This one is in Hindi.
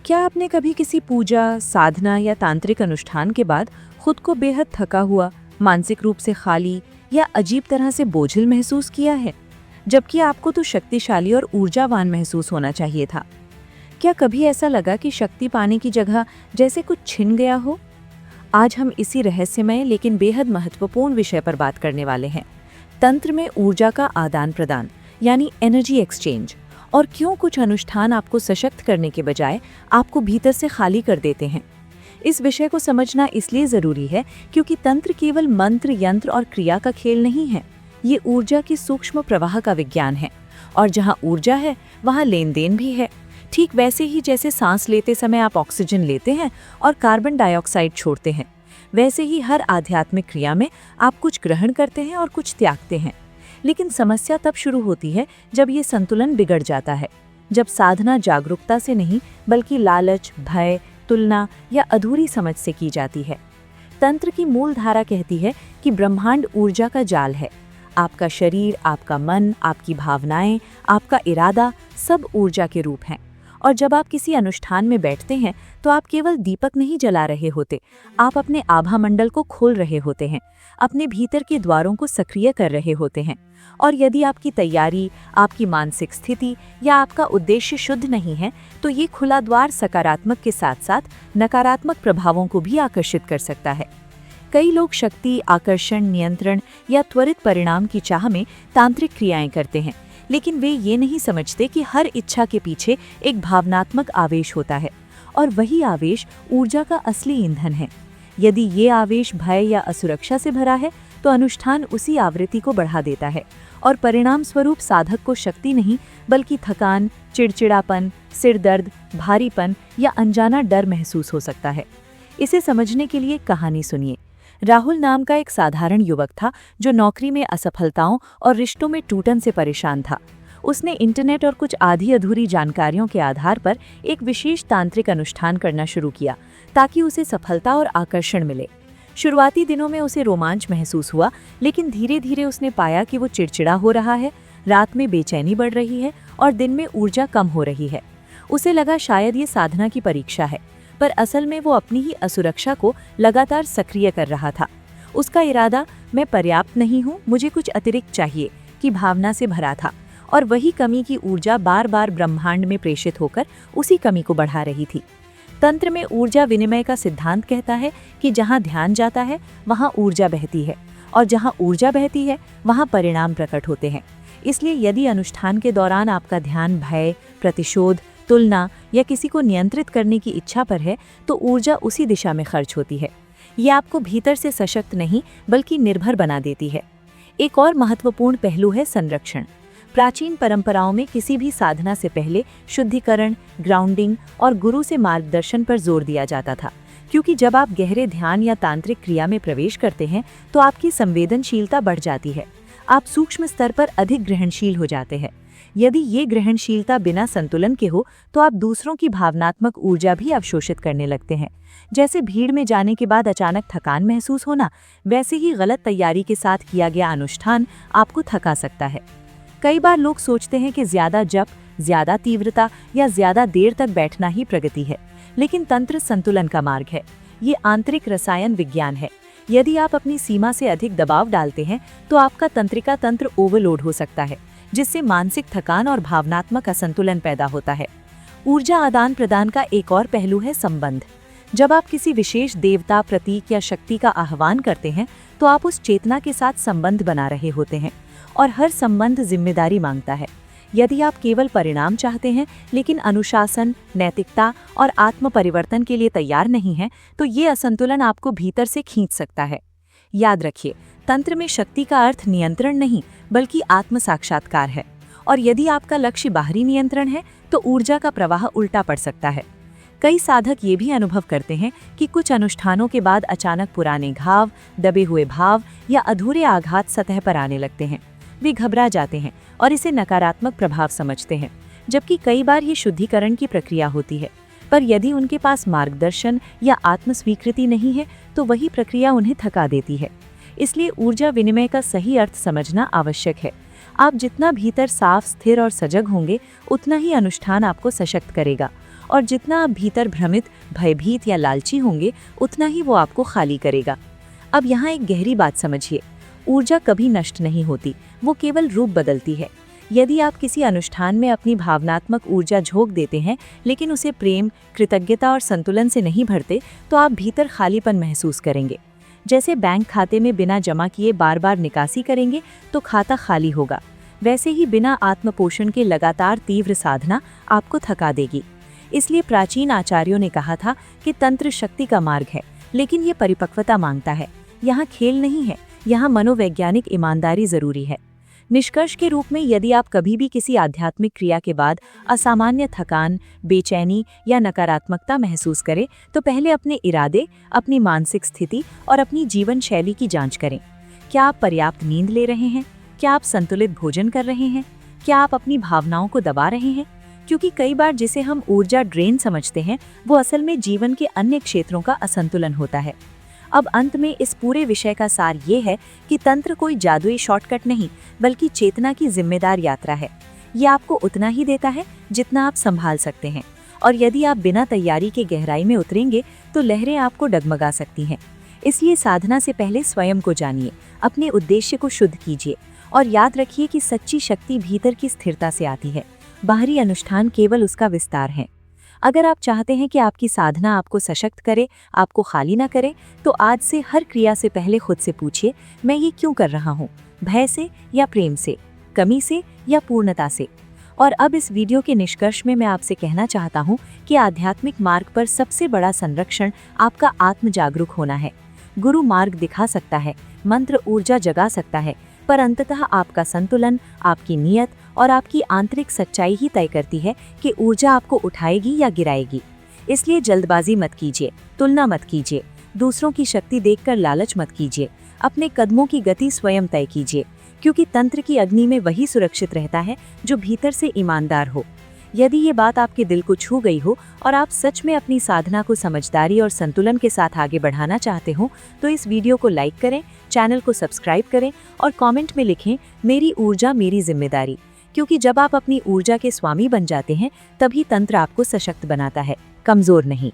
क्या आपने कभी किसी पूजा, साधना या तांत्रिक अनुष्ठान के बाद खुद को बेहद थका हुआ, मानसिक रूप से खाली या अजीब तरह से बोझिल महसूस किया है, जबकि आपको तो शक्तिशाली और ऊर्जावान महसूस होना चाहिए था? क्या कभी ऐसा लगा कि शक्ति पाने की जगह जैसे कुछ छिन गया हो? आज हम इसी रहस्यमय लेकिन बेहद महत्वपूर्ण विषय पर बात करने वाले हैं। तंत्र में ऊर्जा का आदान प्रदान यानी एनर्जी एक्सचेंज, और क्यों कुछ अनुष्ठान आपको सशक्त करने के बजाय आपको भीतर से खाली कर देते हैं। इस विषय को समझना इसलिए जरूरी है क्योंकि तंत्र केवल मंत्र, यंत्र और क्रिया का खेल नहीं है। ये ऊर्जा की सूक्ष्म प्रवाह का विज्ञान है, और जहाँ ऊर्जा है वहाँ लेन देन भी है। ठीक वैसे ही जैसे सांस लेते समय आप ऑक्सीजन लेते हैं और कार्बन डाइऑक्साइड छोड़ते हैं, वैसे ही हर आध्यात्मिक क्रिया में आप कुछ ग्रहण करते हैं और कुछ त्यागते हैं। लेकिन समस्या तब शुरू होती है जब ये संतुलन बिगड़ जाता है, जब साधना जागरूकता से नहीं बल्कि लालच, भय, तुलना या अधूरी समझ से की जाती है। तंत्र की मूल धारा कहती है कि ब्रह्मांड ऊर्जा का जाल है। आपका शरीर, आपका मन, आपकी भावनाएं, आपका इरादा सब ऊर्जा के रूप हैं। और जब आप किसी अनुष्ठान में बैठते हैं तो आप केवल दीपक नहीं जला रहे होते, आप अपने आभा मंडल को खोल रहे होते हैं, अपने भीतर के द्वारों को सक्रिय कर रहे होते हैं। और यदि आपकी तैयारी, आपकी मानसिक स्थिति या आपका उद्देश्य शुद्ध नहीं है तो ये खुला द्वार सकारात्मक के साथ साथ नकारात्मक प्रभावों को भी आकर्षित कर सकता है। कई लोग शक्ति, आकर्षण, नियंत्रण या त्वरित परिणाम की चाह में तांत्रिक क्रियाएं करते हैं, लेकिन वे ये नहीं समझते कि हर इच्छा के पीछे एक भावनात्मक आवेश होता है, और वही आवेश ऊर्जा का असली ईंधन है। यदि ये आवेश भय या असुरक्षा से भरा है तो अनुष्ठान उसी आवृत्ति को बढ़ा देता है, और परिणाम स्वरूप साधक को शक्ति नहीं बल्कि थकान, चिड़चिड़ापन, सिर दर्द, भारीपन या अनजाना डर महसूस हो सकता है। इसे समझने के लिए कहानी सुनिए। राहुल नाम का एक साधारण युवक था जो नौकरी में असफलताओं और रिश्तों में टूटन से परेशान था। उसने इंटरनेट और कुछ आधी अधूरी जानकारियों के आधार पर एक विशेष तांत्रिक अनुष्ठान करना शुरू किया ताकि उसे सफलता और आकर्षण मिले। शुरुआती दिनों में उसे रोमांच महसूस हुआ, लेकिन धीरे धीरे उसने पाया कि वो चिड़चिड़ा हो रहा है, रात में बेचैनी बढ़ रही है और दिन में ऊर्जा कम हो रही है। उसे लगा शायद ये साधना की परीक्षा है, पर असल में वो अपनी ही असुरक्षा को लगातार सक्रिय कर रहा था। उसका इरादा मैं पर्याप्त नहीं हूँ, मुझे कुछ अतिरिक्त चाहिए की भावना से भरा था, और वही कमी की ऊर्जा बार बार ब्रह्मांड में प्रेषित होकर उसी कमी को बढ़ा रही थी। तंत्र में ऊर्जा विनिमय का सिद्धांत कहता है कि जहाँ ध्यान जाता है वहाँ ऊर्जा बहती है, और जहाँ ऊर्जा बहती है वहाँ परिणाम प्रकट होते हैं। इसलिए यदि अनुष्ठान के दौरान आपका ध्यान भय, प्रतिशोध, तुलना या किसी को नियंत्रित करने की इच्छा पर है तो ऊर्जा उसी दिशा में खर्च होती है। ये आपको भीतर से सशक्त नहीं बल्कि निर्भर बना देती है। एक और महत्वपूर्ण पहलू है संरक्षण। प्राचीन परंपराओं में किसी भी साधना से पहले शुद्धिकरण, ग्राउंडिंग और गुरु से मार्गदर्शन पर जोर दिया जाता था, क्योंकि जब आप गहरे ध्यान या तांत्रिक क्रिया में प्रवेश करते हैं तो आपकी संवेदनशीलता बढ़ जाती है। आप सूक्ष्म स्तर पर अधिक ग्रहणशील हो जाते हैं। यदि ये ग्रहणशीलता बिना संतुलन के हो तो आप दूसरों की भावनात्मक ऊर्जा भी अवशोषित करने लगते हैं। जैसे भीड़ में जाने के बाद अचानक थकान महसूस होना, वैसे ही गलत तैयारी के साथ किया गया अनुष्ठान आपको थका सकता है। कई बार लोग सोचते हैं कि ज्यादा जप, ज्यादा तीव्रता या ज्यादा देर तक बैठना ही प्रगति है, लेकिन तंत्र संतुलन का मार्ग है। ये आंतरिक रसायन विज्ञान है। यदि आप अपनी सीमा से अधिक दबाव डालते हैं तो आपका तंत्रिका तंत्र ओवरलोड हो सकता है, जिससे मानसिक थकान और भावनात्मक असंतुलन पैदा होता है। ऊर्जा आदान प्रदान का एक और पहलू है संबंध। जब आप किसी विशेष देवता, प्रतीक या शक्ति का आह्वान करते हैं तो आप उस चेतना के साथ संबंध बना रहे होते हैं, और हर संबंध जिम्मेदारी मांगता है। यदि आप केवल परिणाम चाहते हैं लेकिन अनुशासन, नैतिकता और आत्म परिवर्तन के लिए तैयार नहीं हैं, तो ये असंतुलन आपको भीतर से खींच सकता है। याद रखिए, तंत्र में शक्ति का अर्थ नियंत्रण नहीं बल्कि आत्म साक्षात्कार है, और यदि आपका लक्ष्य बाहरी नियंत्रण है तो ऊर्जा का प्रवाह उल्टा पड़ सकता है। कई साधक ये भी अनुभव करते हैं कि कुछ अनुष्ठानों के बाद अचानक पुराने घाव, दबे हुए भाव या अधूरे आघात सतह पर आने लगते हैं। वे घबरा जाते हैं और इसे नकारात्मक प्रभाव समझते हैं, जबकि कई बार ये शुद्धिकरण की प्रक्रिया होती है। पर यदि उनके पास मार्गदर्शन या आत्म स्वीकृति नहीं है तो वही प्रक्रिया उन्हें थका देती है। इसलिए ऊर्जा विनिमय का सही अर्थ समझना आवश्यक है। आप जितना भीतर साफ, स्थिर और सजग होंगे, उतना ही अनुष्ठान आपको सशक्त करेगा, और जितना आप भीतर भ्रमित, भयभीत या लालची होंगे, उतना ही वो आपको खाली करेगा। अब यहाँ एक गहरी बात समझिए, ऊर्जा कभी नष्ट नहीं होती, वो केवल रूप बदलती है। यदि आप किसी अनुष्ठान में अपनी भावनात्मक ऊर्जा झोंक देते हैं, लेकिन उसे प्रेम, कृतज्ञता और संतुलन से नहीं भरते, तो आप भीतर खालीपन महसूस करेंगे। जैसे बैंक खाते में बिना जमा किए बार बार निकासी करेंगे तो खाता खाली होगा, वैसे ही बिना आत्मपोषण के लगातार तीव्र साधना आपको थका देगी। इसलिए प्राचीन आचार्यों ने कहा था कि तंत्र शक्ति का मार्ग है, लेकिन ये परिपक्वता मांगता है। यहाँ खेल नहीं है, यहाँ मनोवैज्ञानिक ईमानदारी जरूरी है। निष्कर्ष के रूप में, यदि आप कभी भी किसी आध्यात्मिक क्रिया के बाद असामान्य थकान, बेचैनी या नकारात्मकता महसूस करें, तो पहले अपने इरादे, अपनी मानसिक स्थिति और अपनी जीवन शैली की जांच करें। क्या आप पर्याप्त नींद ले रहे हैं? क्या आप संतुलित भोजन कर रहे हैं? क्या आप अपनी भावनाओं को दबा रहे हैं? क्योंकि कई बार जिसे हम ऊर्जा ड्रेन समझते हैं, वो असल में जीवन के अन्य क्षेत्रों का असंतुलन होता है। अब अंत में इस पूरे विषय का सार ये है कि तंत्र कोई जादुई शॉर्टकट नहीं, बल्कि चेतना की जिम्मेदार यात्रा है। ये आपको उतना ही देता है जितना आप संभाल सकते हैं, और यदि आप बिना तैयारी के गहराई में उतरेंगे तो लहरें आपको डगमगा सकती हैं। इसलिए साधना से पहले स्वयं को जानिए, अपने उद्देश्य को शुद्ध कीजिए और याद रखिए कि सच्ची शक्ति भीतर की स्थिरता से आती है। बाहरी अनुष्ठान केवल उसका विस्तार है। अगर आप चाहते हैं कि आपकी साधना आपको सशक्त करे, आपको खाली ना करे, तो आज से हर क्रिया से पहले खुद से पूछिए, मैं ये क्यों कर रहा हूँ? भय से या प्रेम से, कमी से या पूर्णता से? और अब इस वीडियो के निष्कर्ष में मैं आपसे कहना चाहता हूँ कि आध्यात्मिक मार्ग पर सबसे बड़ा संरक्षण आपका आत्म जागरूक होना है। गुरु मार्ग दिखा सकता है, मंत्र ऊर्जा जगा सकता है, पर अंततः आपका संतुलन, आपकी नीयत और आपकी आंतरिक सच्चाई ही तय करती है कि ऊर्जा आपको उठाएगी या गिराएगी। इसलिए जल्दबाजी मत कीजिए, तुलना मत कीजिए, दूसरों की शक्ति देखकर लालच मत कीजिए। अपने कदमों की गति स्वयं तय कीजिए, क्योंकि तंत्र की अग्नि में वही सुरक्षित रहता है जो भीतर से ईमानदार हो। यदि ये बात आपके दिल को छू गई हो और आप सच में अपनी साधना को समझदारी और संतुलन के साथ आगे बढ़ाना चाहते हो, तो इस वीडियो को लाइक करें, चैनल को सब्सक्राइब करें और कमेंट में लिखें, मेरी ऊर्जा मेरी जिम्मेदारी। क्योंकि जब आप अपनी ऊर्जा के स्वामी बन जाते हैं, तभी तंत्र आपको सशक्त बनाता है, कमजोर नहीं।